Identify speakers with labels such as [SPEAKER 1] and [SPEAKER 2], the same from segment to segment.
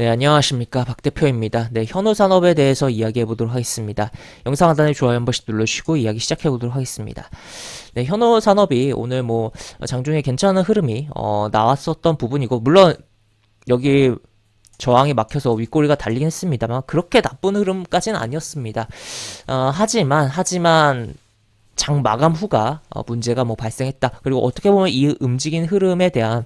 [SPEAKER 1] 네, 안녕하십니까. 박 대표입니다. 네, 현우산업에 대해서 이야기해 보도록 하겠습니다. 영상 하단에 좋아요 한 번씩 눌러주시고 이야기 시작해 보도록 하겠습니다. 네, 현우산업이 오늘 장중에 괜찮은 흐름이 나왔었던 부분이고, 물론 여기 저항이 막혀서 윗꼬리가 달리긴 했습니다만 그렇게 나쁜 흐름까지는 아니었습니다. 하지만 장 마감 후가 문제가 발생했다. 그리고 어떻게 보면 이 움직인 흐름에 대한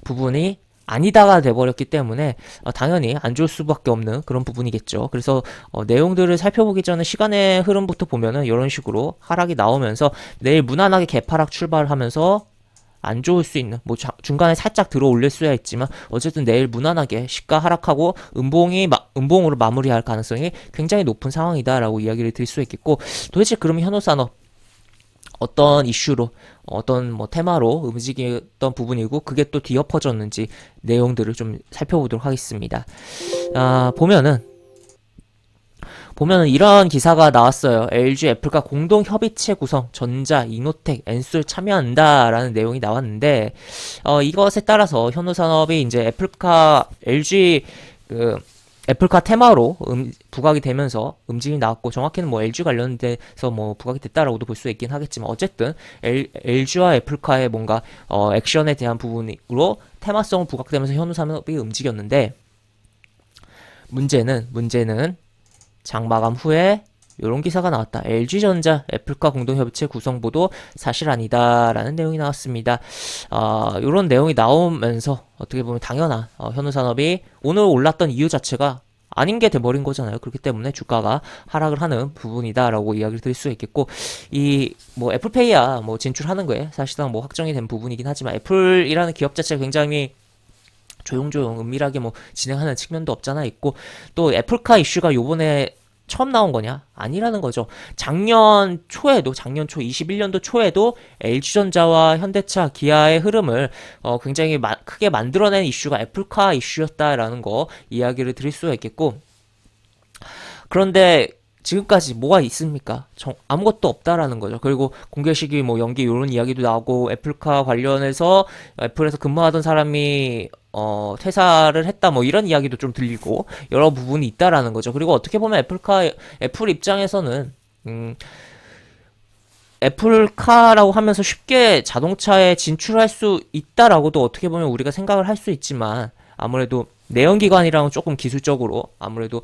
[SPEAKER 1] 부분이 아니다가 돼버렸기 때문에 당연히 안 좋을 수밖에 없는 그런 부분이겠죠. 그래서 내용들을 살펴보기 전에 시간의 흐름부터 보면은 이런 식으로 하락이 나오면서 내일 무난하게 개파락 출발하면서 안 좋을 수 있는 중간에 살짝 들어 올릴 수야 있지만 어쨌든 내일 무난하게 시가 하락하고 음봉으로 마무리할 가능성이 굉장히 높은 상황이다라고 이야기를 드릴 수 있겠고, 도대체 그럼 현우산업 어떤 이슈로 어떤 테마로 움직였던 부분이고 그게 또 뒤엎어졌는지 내용들을 좀 살펴보도록 하겠습니다. 보면은 이런 기사가 나왔어요. LG 애플과 공동 협의체 구성, 전자, 이노텍, 엔술 참여한다라는 내용이 나왔는데, 이것에 따라서 현우산업이 이제 LG 애플카 테마로 부각이 되면서 움직임이 나왔고, 정확히는 LG 관련돼서 부각이 됐다라고도 볼 수 있긴 하겠지만, 어쨌든 LG와 애플카의 뭔가 액션에 대한 부분으로 테마성을 부각되면서 현우산업이 움직였는데, 문제는 장 마감 후에 이런 기사가 나왔다. LG전자 애플카 공동협의체 구성보도 사실 아니다라는 내용이 나왔습니다. 이런 내용이 나오면서 어떻게 보면 당연한 현우산업이 오늘 올랐던 이유 자체가 아닌 게 돼버린 거잖아요. 그렇기 때문에 주가가 하락을 하는 부분이다라고 이야기를 드릴 수 있겠고, 이 애플페이야 진출하는 거에 사실상 확정이 된 부분이긴 하지만 애플이라는 기업 자체가 굉장히 조용조용 은밀하게 진행하는 측면도 없잖아 있고, 또 애플카 이슈가 요번에 처음 나온 거냐? 아니라는 거죠. 작년 초 21년도 초에도 LG전자와 현대차, 기아의 흐름을 굉장히 크게 만들어낸 이슈가 애플카 이슈였다라는 거 이야기를 드릴 수가 있겠고, 그런데 지금까지 뭐가 있습니까? 아무것도 없다라는 거죠. 그리고 공개 시기 연기 이런 이야기도 나오고, 애플카 관련해서 애플에서 근무하던 사람이 퇴사를 했다 이런 이야기도 좀 들리고 여러 부분이 있다라는 거죠. 그리고 어떻게 보면 애플 입장에서는 애플카라고 하면서 쉽게 자동차에 진출할 수 있다라고도 어떻게 보면 우리가 생각을 할 수 있지만, 아무래도 내연기관이랑은 조금 기술적으로 아무래도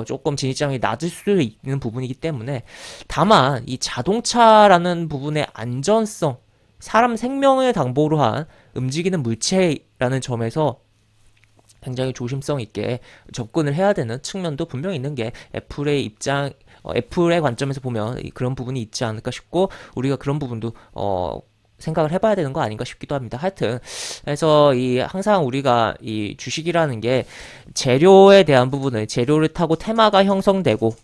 [SPEAKER 1] 조금 진입장이 낮을 수 있는 부분이기 때문에, 다만 이 자동차라는 부분의 안전성, 사람 생명을 당보로 한 움직이는 물체라는 점에서 굉장히 조심성 있게 접근을 해야 되는 측면도 분명히 있는 게 애플의 관점에서 보면 그런 부분이 있지 않을까 싶고, 우리가 그런 부분도 생각을 해봐야 되는 거 아닌가 싶기도 합니다. 하여튼 그래서 항상 우리가 이 주식이라는 게 재료에 대한 부분을, 재료를 타고 테마가 형성되고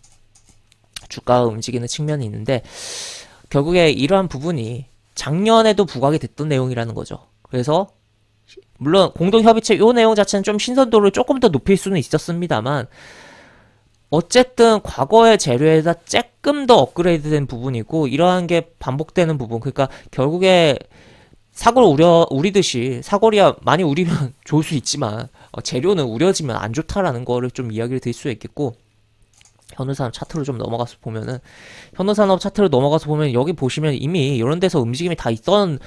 [SPEAKER 1] 주가가 움직이는 측면이 있는데, 결국에 이러한 부분이 작년에도 부각이 됐던 내용이라는 거죠. 그래서 물론 공동협의체 요 내용 자체는 좀 신선도를 조금 더 높일 수는 있었습니다만, 어쨌든 과거의 재료에다 조금 더 업그레이드된 부분이고, 이러한 게 반복되는 부분, 그러니까 결국에 사고를 우리듯이, 사고리야 많이 우리면 좋을 수 있지만 재료는 우려지면 안 좋다라는 거를 좀 이야기를 드릴 수 있겠고, 현우산업 차트로 좀 넘어가서 보면은, 여기 보시면 이미 이런 데서 움직임이 다 있던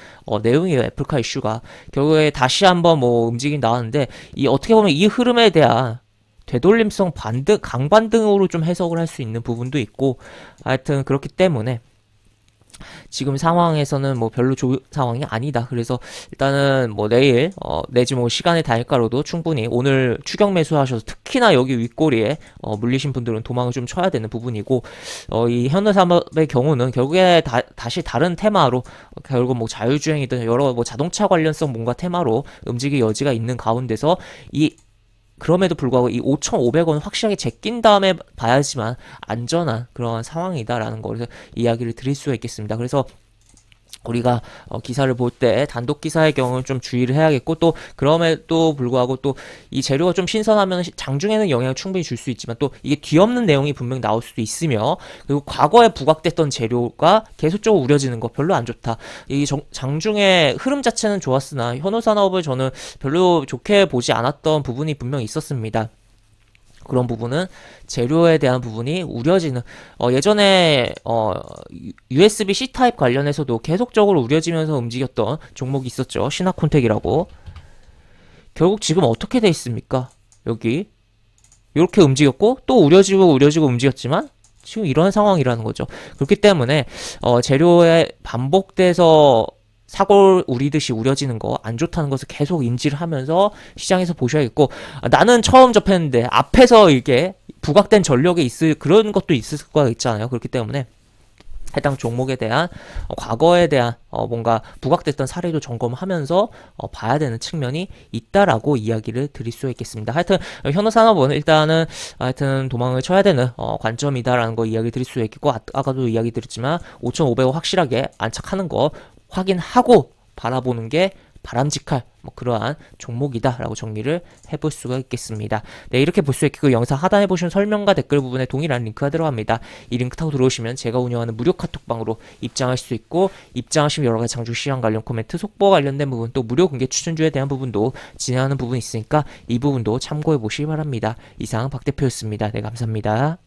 [SPEAKER 1] 내용이에요. 애플카 이슈가 결국에 다시 한번 움직임이 나왔는데, 어떻게 보면 이 흐름에 대한 되돌림성 강반등으로 좀 해석을 할 수 있는 부분도 있고, 하여튼 그렇기 때문에 지금 상황에서는 별로 좋은 상황이 아니다. 그래서 일단은 내일 내지 시간의 단일가로도 충분히 오늘 추격 매수하셔서, 특히나 여기 윗꼬리에 물리신 분들은 도망을 좀 쳐야 되는 부분이고, 이 현대산업의 경우는 결국에 다시 다른 테마로, 결국 자율주행이든 여러 자동차 관련성 뭔가 테마로 움직일 여지가 있는 가운데서, 그럼에도 불구하고 이 5,500원 확실하게 제낀 다음에 봐야지만 안전한 그런 상황이다라는 거를 이야기를 드릴 수가 있겠습니다. 그래서 우리가 기사를 볼 때 단독 기사의 경우는 좀 주의를 해야겠고, 또 그럼에도 불구하고 또 이 재료가 좀 신선하면 장중에는 영향을 충분히 줄 수 있지만, 또 이게 뒤엎는 내용이 분명히 나올 수도 있으며, 그리고 과거에 부각됐던 재료가 계속적으로 우려지는 거 별로 안 좋다. 이 장중의 흐름 자체는 좋았으나 현우 산업을 저는 별로 좋게 보지 않았던 부분이 분명히 있었습니다. 그런 부분은 재료에 대한 부분이 우려지는, 예전에 USB-C 타입 관련해서도 계속적으로 우려지면서 움직였던 종목이 있었죠. 신화콘텍이라고. 결국 지금 어떻게 돼 있습니까? 여기 이렇게 움직였고 또 우려지고 움직였지만 지금 이런 상황이라는 거죠. 그렇기 때문에 재료에 반복돼서 사골 우리듯이 우려지는 거 안 좋다는 것을 계속 인지를 하면서 시장에서 보셔야겠고, 나는 처음 접했는데 앞에서 이게 부각된 전력이 있을 그런 것도 있을 수가 있잖아요. 그렇기 때문에 해당 종목에 대한 과거에 대한 뭔가 부각됐던 사례도 점검하면서 봐야 되는 측면이 있다라고 이야기를 드릴 수 있겠습니다. 하여튼 현우 산업은 일단은 하여튼 도망을 쳐야 되는 관점이다라는 거 이야기 드릴 수 있겠고, 아까도 이야기 드렸지만 5,500원 확실하게 안착하는 거 확인하고 바라보는 게 바람직할 그러한 종목이다라고 정리를 해볼 수가 있겠습니다. 네, 이렇게 볼 수 있고, 영상 하단에 보시면 설명과 댓글 부분에 동일한 링크가 들어갑니다. 이 링크 타고 들어오시면 제가 운영하는 무료 카톡방으로 입장할 수 있고, 입장하시면 여러 가지 장중 시장 관련 코멘트, 속보 관련된 부분, 또 무료 공개 추천주에 대한 부분도 진행하는 부분이 있으니까 이 부분도 참고해 보시기 바랍니다. 이상 박 대표였습니다. 네, 감사합니다.